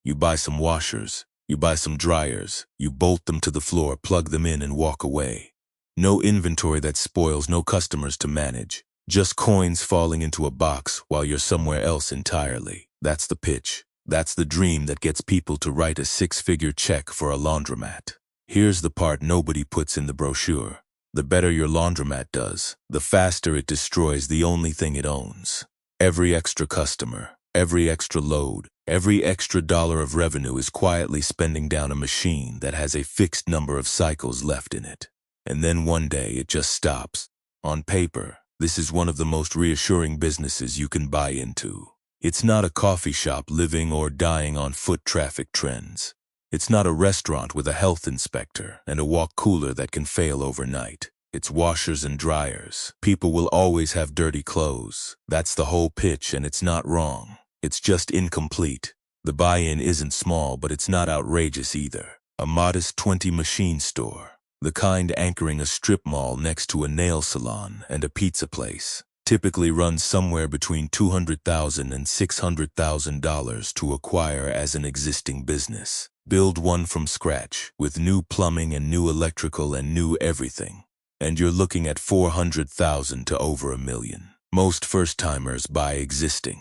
You buy some washers, you buy some dryers, you bolt them to the floor, plug them in, and walk away. No inventory that spoils, no customers to manage. Just coins falling into a box while you're somewhere else entirely. That's the pitch. That's the dream that gets people to write a six-figure check for a laundromat. Here's the part nobody puts in the brochure. The better your laundromat does, the faster it destroys the only thing it owns. Every extra customer, every extra load, every extra dollar of revenue is quietly spending down a machine that has a fixed number of cycles left in it. And then one day it just stops. On paper, this is one of the most reassuring businesses you can buy into. It's not a coffee shop living or dying on foot traffic trends. It's not a restaurant with a health inspector and a walk cooler that can fail overnight. It's washers and dryers. People will always have dirty clothes. That's the whole pitch, and it's not wrong. It's just incomplete. The buy-in isn't small, but it's not outrageous either. A modest 20-machine store, the kind anchoring a strip mall next to a nail salon and a pizza place, typically runs somewhere between $200,000 and $600,000 to acquire as an existing business. Build one from scratch, with new plumbing and new electrical and new everything, and you're looking at $400,000 to over $1 million. Most first-timers buy existing.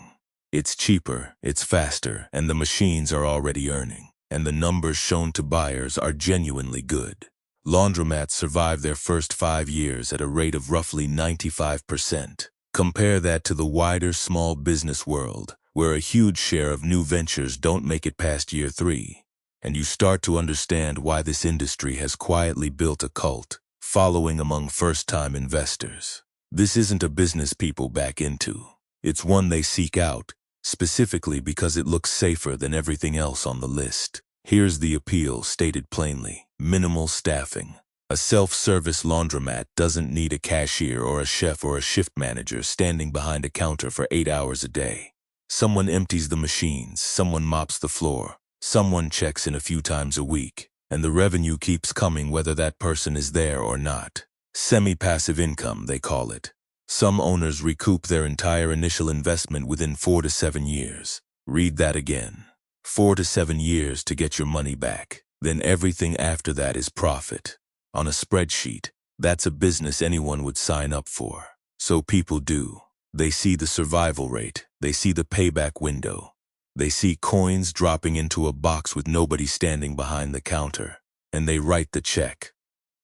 It's cheaper, it's faster, and the machines are already earning, and the numbers shown to buyers are genuinely good. Laundromats survive their first 5 years at a rate of roughly 95%. Compare that to the wider small business world, where a huge share of new ventures don't make it past year 3. And you start to understand why this industry has quietly built a cult following among first-time investors. This isn't a business people back into. It's one they seek out, specifically because it looks safer than everything else on the list. Here's the appeal stated plainly: minimal staffing. A self-service laundromat doesn't need a cashier or a chef or a shift manager standing behind a counter for 8 hours a day. Someone empties the machines, someone mops the floor, someone checks in a few times a week, and the revenue keeps coming whether that person is there or not. Semi-passive income, they call it. Some owners recoup their entire initial investment within 4 to 7 years. Read that again. 4 to 7 years to get your money back. Then everything after that is profit. On a spreadsheet, that's a business anyone would sign up for. So people do. They see the survival rate. They see the payback window. They see coins dropping into a box with nobody standing behind the counter, and they write the check.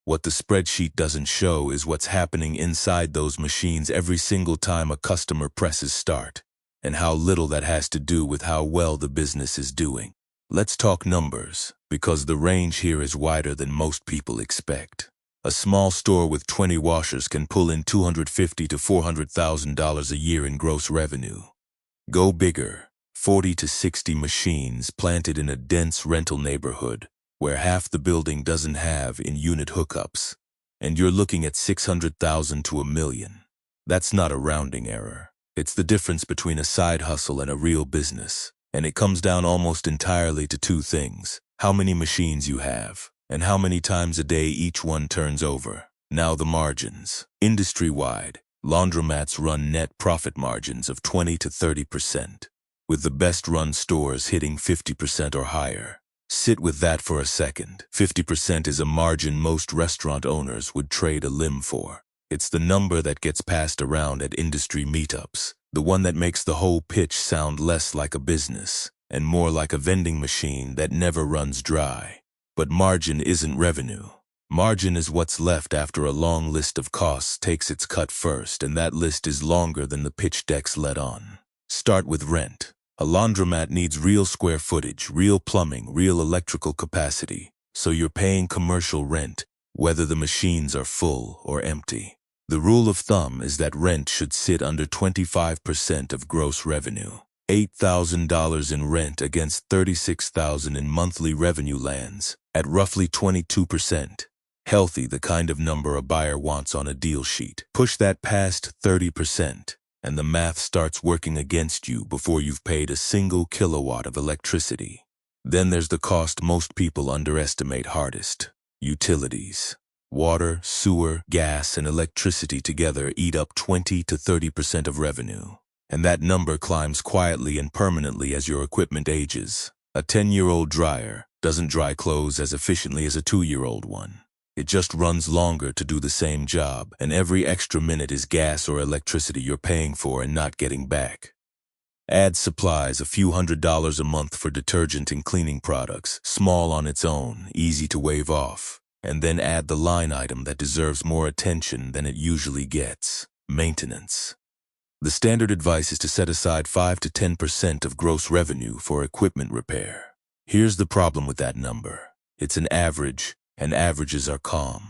What the spreadsheet doesn't show is what's happening inside those machines every single time a customer presses start, and how little that has to do with how well the business is doing. Let's talk numbers, because the range here is wider than most people expect. A small store with 20 washers can pull in $250,000 to $400,000 a year in gross revenue. Go bigger. 40 to 60 machines planted in a dense rental neighborhood where half the building doesn't have in-unit hookups, and you're looking at $600,000 to $1 million. That's not a rounding error. It's the difference between a side hustle and a real business, and it comes down almost entirely to 2 things: how many machines you have, and how many times a day each one turns over. Now the margins. Industry-wide, laundromats run net profit margins of 20 to 30%. With the best-run stores hitting 50% or higher. Sit with that for a second. 50% is a margin most restaurant owners would trade a limb for. It's the number that gets passed around at industry meetups, the one that makes the whole pitch sound less like a business and more like a vending machine that never runs dry. But margin isn't revenue. Margin is what's left after a long list of costs takes its cut first, and that list is longer than the pitch decks let on. Start with rent. A laundromat needs real square footage, real plumbing, real electrical capacity, so you're paying commercial rent, whether the machines are full or empty. The rule of thumb is that rent should sit under 25% of gross revenue. $8,000 in rent against $36,000 in monthly revenue lands at roughly 22%. Healthy, the kind of number a buyer wants on a deal sheet. Push that past 30%. And the math starts working against you before you've paid a single kilowatt of electricity. Then there's the cost most people underestimate hardest: utilities. Water, sewer, gas, and electricity together eat up 20 to 30% of revenue. And that number climbs quietly and permanently as your equipment ages. A 10-year-old dryer doesn't dry clothes as efficiently as a 2-year-old one. It just runs longer to do the same job, and every extra minute is gas or electricity you're paying for and not getting back. Add supplies, a few $100s a month for detergent and cleaning products, small on its own, easy to wave off. And then add the line item that deserves more attention than it usually gets: maintenance. The standard advice is to set aside 5 to 10% of gross revenue for equipment repair. Here's the problem with that number. It's an average, and averages are calm.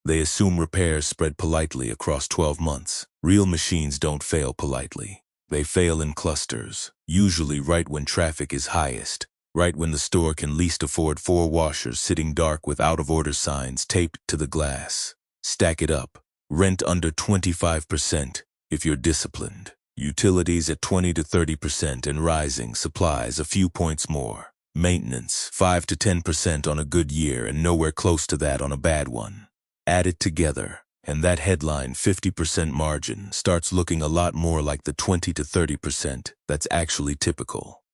They assume repairs spread politely across 12 months. Real machines don't fail politely. They fail in clusters, usually right when traffic is highest, right when the store can least afford 4 washers sitting dark with out-of-order signs taped to the glass. Stack it up. Rent under 25% if you're disciplined. Utilities at 20 to 30% and rising. Supplies a few points more. Maintenance 5 to 10% on a good year and nowhere close to that on a bad one. Add it together, and that headline 50% margin starts looking a lot more like the 20 to 30% that's actually typical.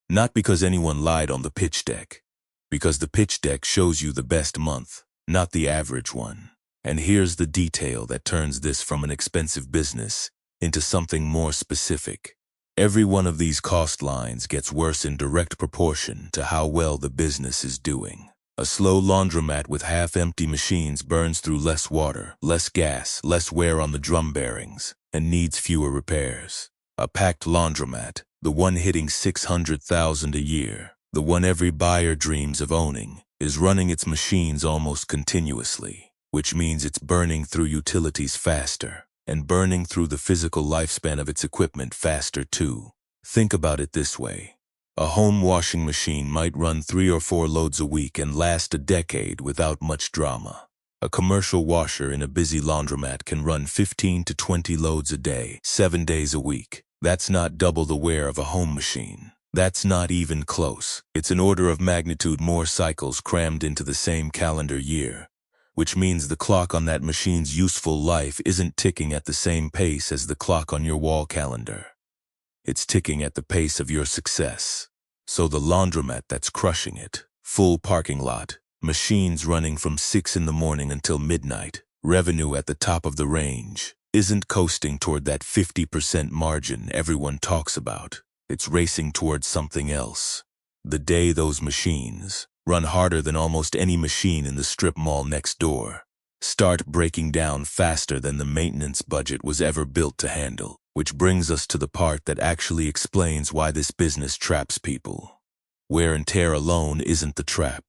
Not because anyone lied on the pitch deck, because the pitch deck shows you the best month, not the average one. And here's the detail that turns this from an expensive business into something more specific. Every one of these cost lines gets worse in direct proportion to how well the business is doing. A slow laundromat with half-empty machines burns through less water, less gas, less wear on the drum bearings, and needs fewer repairs. A packed laundromat, the one hitting $600,000 a year, the one every buyer dreams of owning, is running its machines almost continuously, which means it's burning through utilities faster, and burning through the physical lifespan of its equipment faster too. Think about it this way. A home washing machine might run 3 or 4 loads a week and last a decade without much drama. A commercial washer in a busy laundromat can run 15 to 20 loads a day, 7 days a week. That's not double the wear of a home machine. That's not even close. It's an order of magnitude more cycles crammed into the same calendar year, which means the clock on that machine's useful life isn't ticking at the same pace as the clock on your wall calendar. It's ticking at the pace of your success. So the laundromat that's crushing it, full parking lot, machines running from 6 in the morning until midnight, revenue at the top of the range, isn't coasting toward that 50% margin everyone talks about. It's racing towards something else. The day those machines run harder than almost any machine in the strip mall next door, start breaking down faster than the maintenance budget was ever built to handle. Which brings us to the part that actually explains why this business traps people. Wear and tear alone isn't the trap.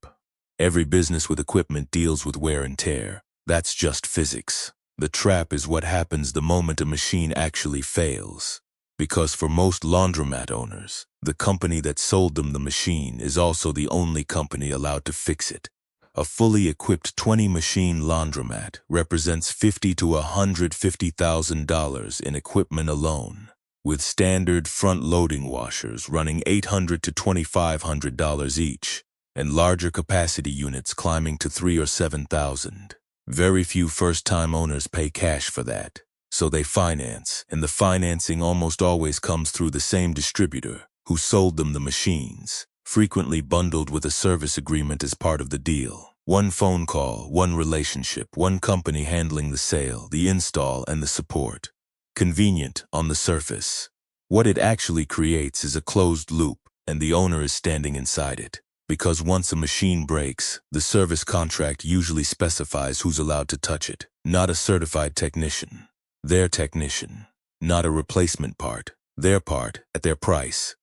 Every business with equipment deals with wear and tear. That's just physics. The trap is what happens the moment a machine actually fails. Because for most laundromat owners, the company that sold them the machine is also the only company allowed to fix it. A fully equipped 20-machine laundromat represents $50,000 to $150,000 in equipment alone, with standard front-loading washers running $800 to $2,500 each, and larger capacity units climbing to $3,000 or $7,000. Very few first-time owners pay cash for that, so they finance, and the financing almost always comes through the same distributor who sold them the machines, frequently bundled with a service agreement as part of the deal. One phone call, one relationship, one company handling the sale, the install, and the support. Convenient on the surface. What it actually creates is a closed loop, and the owner is standing inside it. Because once a machine breaks, the service contract usually specifies who's allowed to touch it. Not a certified technician. Their technician. Not a replacement part. Their part, at their price.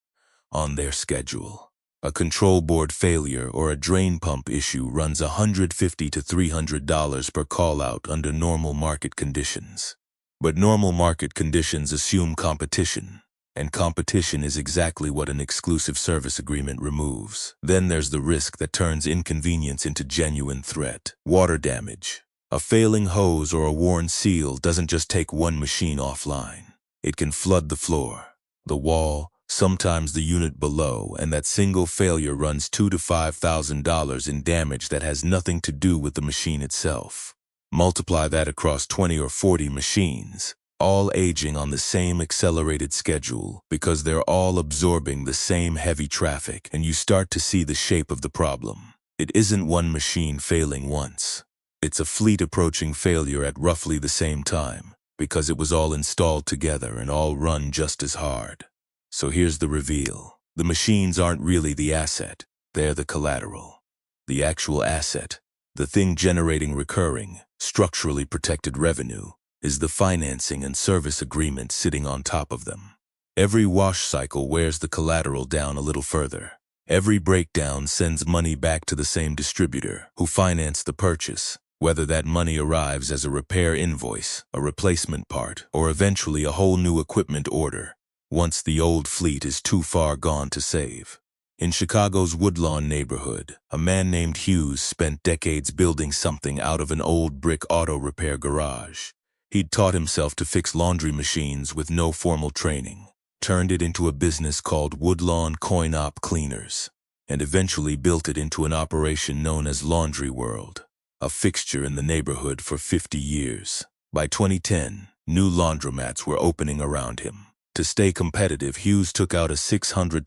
On their schedule. A control board failure or a drain pump issue runs $150 to $300 per call-out under normal market conditions. But normal market conditions assume competition, and competition is exactly what an exclusive service agreement removes. Then there's the risk that turns inconvenience into genuine threat. Water damage. A failing hose or a worn seal doesn't just take one machine offline. It can flood the floor, the wall, sometimes the unit below, and that single failure runs $2,000 to $5,000 in damage that has nothing to do with the machine itself. Multiply that across 20 or 40 machines, all aging on the same accelerated schedule because they're all absorbing the same heavy traffic, and you start to see the shape of the problem. It isn't one machine failing once. It's a fleet approaching failure at roughly the same time, because it was all installed together and all run just as hard. So here's the reveal. The machines aren't really the asset, they're the collateral. The actual asset, the thing generating recurring, structurally protected revenue, is the financing and service agreement sitting on top of them. Every wash cycle wears the collateral down a little further. Every breakdown sends money back to the same distributor who financed the purchase, whether that money arrives as a repair invoice, a replacement part, or eventually a whole new equipment order, once the old fleet is too far gone to save. In Chicago's Woodlawn neighborhood, a man named Hughes spent decades building something out of an old brick auto repair garage. He'd taught himself to fix laundry machines with no formal training, turned it into a business called Woodlawn Coin-Op Cleaners, and eventually built it into an operation known as Laundry World, a fixture in the neighborhood for 50 years. By 2010, new laundromats were opening around him. To stay competitive, Hughes took out a $625,000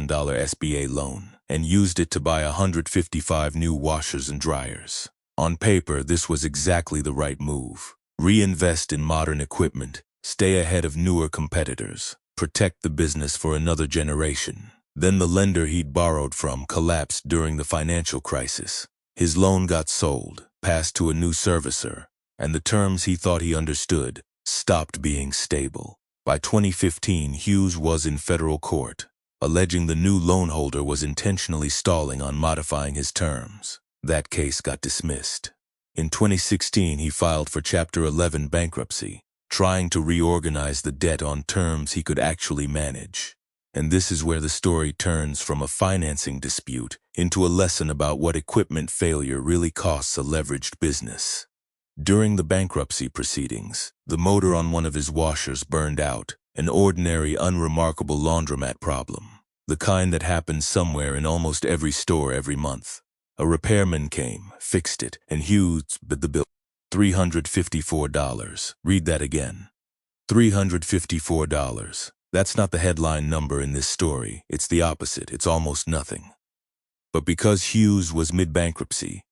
SBA loan and used it to buy 155 new washers and dryers. On paper, this was exactly the right move. Reinvest in modern equipment, stay ahead of newer competitors, protect the business for another generation. Then the lender he'd borrowed from collapsed during the financial crisis. His loan got sold, passed to a new servicer, and the terms he thought he understood stopped being stable. By 2015, Hughes was in federal court, alleging the new loan holder was intentionally stalling on modifying his terms. That case got dismissed. In 2016, he filed for Chapter 11 bankruptcy, trying to reorganize the debt on terms he could actually manage. And this is where the story turns from a financing dispute into a lesson about what equipment failure really costs a leveraged business. During the bankruptcy proceedings, the motor on one of his washers burned out, an ordinary, unremarkable laundromat problem, the kind that happens somewhere in almost every store every month. A repairman came, fixed it, and Hughes bid the bill. $354. Read that again. $354. That's not the headline number in this story. It's the opposite. It's almost nothing. But because Hughes was mid-bankruptcy,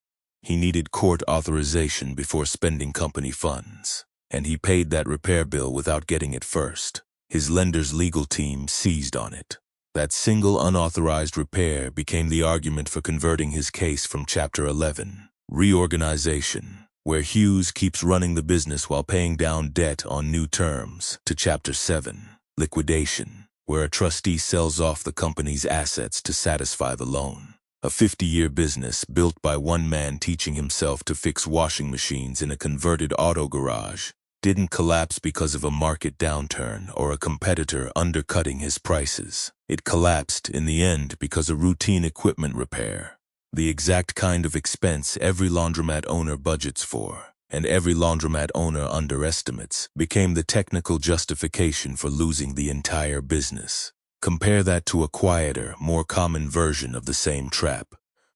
he needed court authorization before spending company funds, and he paid that repair bill without getting it first. His lender's legal team seized on it. That single unauthorized repair became the argument for converting his case from Chapter 11, reorganization, where Hughes keeps running the business while paying down debt on new terms, to Chapter 7, liquidation, where a trustee sells off the company's assets to satisfy the loan. A 50-year business built by one man teaching himself to fix washing machines in a converted auto garage didn't collapse because of a market downturn or a competitor undercutting his prices. It collapsed in the end because of routine equipment repair, the exact kind of expense every laundromat owner budgets for, and every laundromat owner underestimates, became the technical justification for losing the entire business. Compare that to a quieter, more common version of the same trap.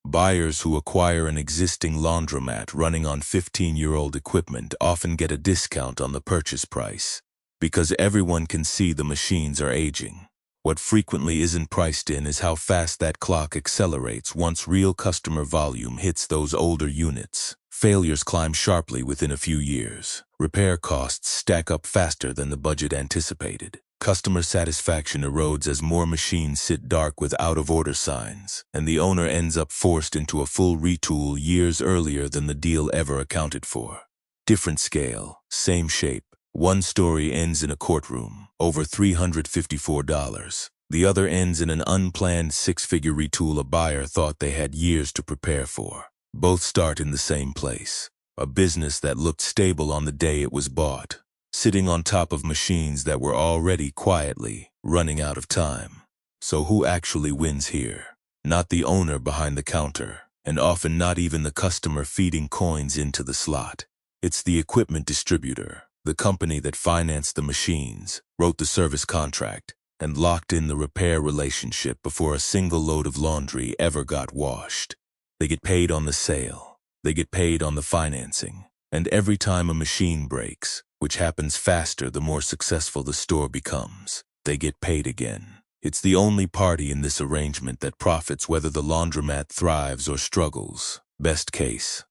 Buyers who acquire an existing laundromat running on 15-year-old equipment often get a discount on the purchase price, because everyone can see the machines are aging. What frequently isn't priced in is how fast that clock accelerates once real customer volume hits those older units. Failures climb sharply within a few years. Repair costs stack up faster than the budget anticipated. Customer satisfaction erodes as more machines sit dark with out-of-order signs, and the owner ends up forced into a full retool years earlier than the deal ever accounted for. Different scale, same shape. One story ends in a courtroom, over $354. The other ends in an unplanned six-figure retool a buyer thought they had years to prepare for. Both start in the same place, a business that looked stable on the day it was bought, sitting on top of machines that were already quietly running out of time. So who actually wins here? Not the owner behind the counter, and often not even the customer feeding coins into the slot. It's the equipment distributor, the company that financed the machines, wrote the service contract, and locked in the repair relationship before a single load of laundry ever got washed. They get paid on the sale, they get paid on the financing, and every time a machine breaks, which happens faster the more successful the store becomes. They get paid again. It's the only party in this arrangement that profits whether the laundromat thrives or struggles. Best case.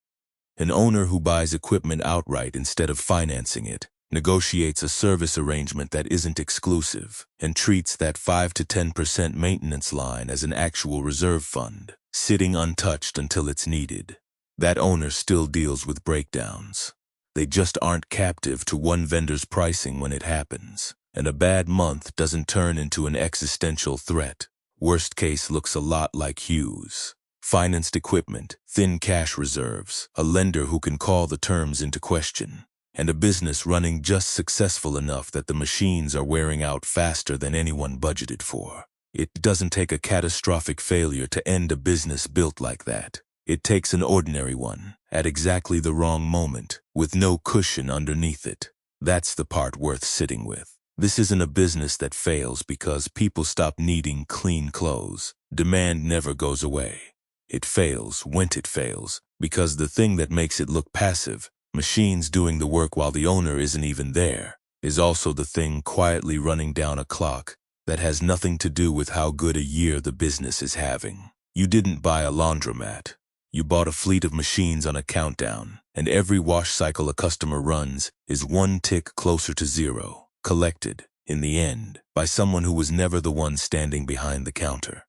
An owner who buys equipment outright instead of financing it, negotiates a service arrangement that isn't exclusive, and treats that 5 to 10% maintenance line as an actual reserve fund, sitting untouched until it's needed. That owner still deals with breakdowns. They just aren't captive to one vendor's pricing when it happens, and a bad month doesn't turn into an existential threat. Worst case looks a lot like Hughes. Financed equipment, thin cash reserves, a lender who can call the terms into question, and a business running just successful enough that the machines are wearing out faster than anyone budgeted for. It doesn't take a catastrophic failure to end a business built like that. It takes an ordinary one, at exactly the wrong moment, with no cushion underneath it. That's the part worth sitting with. This isn't a business that fails because people stop needing clean clothes. Demand never goes away. It fails when it fails, because the thing that makes it look passive, machines doing the work while the owner isn't even there, is also the thing quietly running down a clock that has nothing to do with how good a year the business is having. You didn't buy a laundromat. You bought a fleet of machines on a countdown, and every wash cycle a customer runs is one tick closer to zero, collected, in the end, by someone who was never the one standing behind the counter.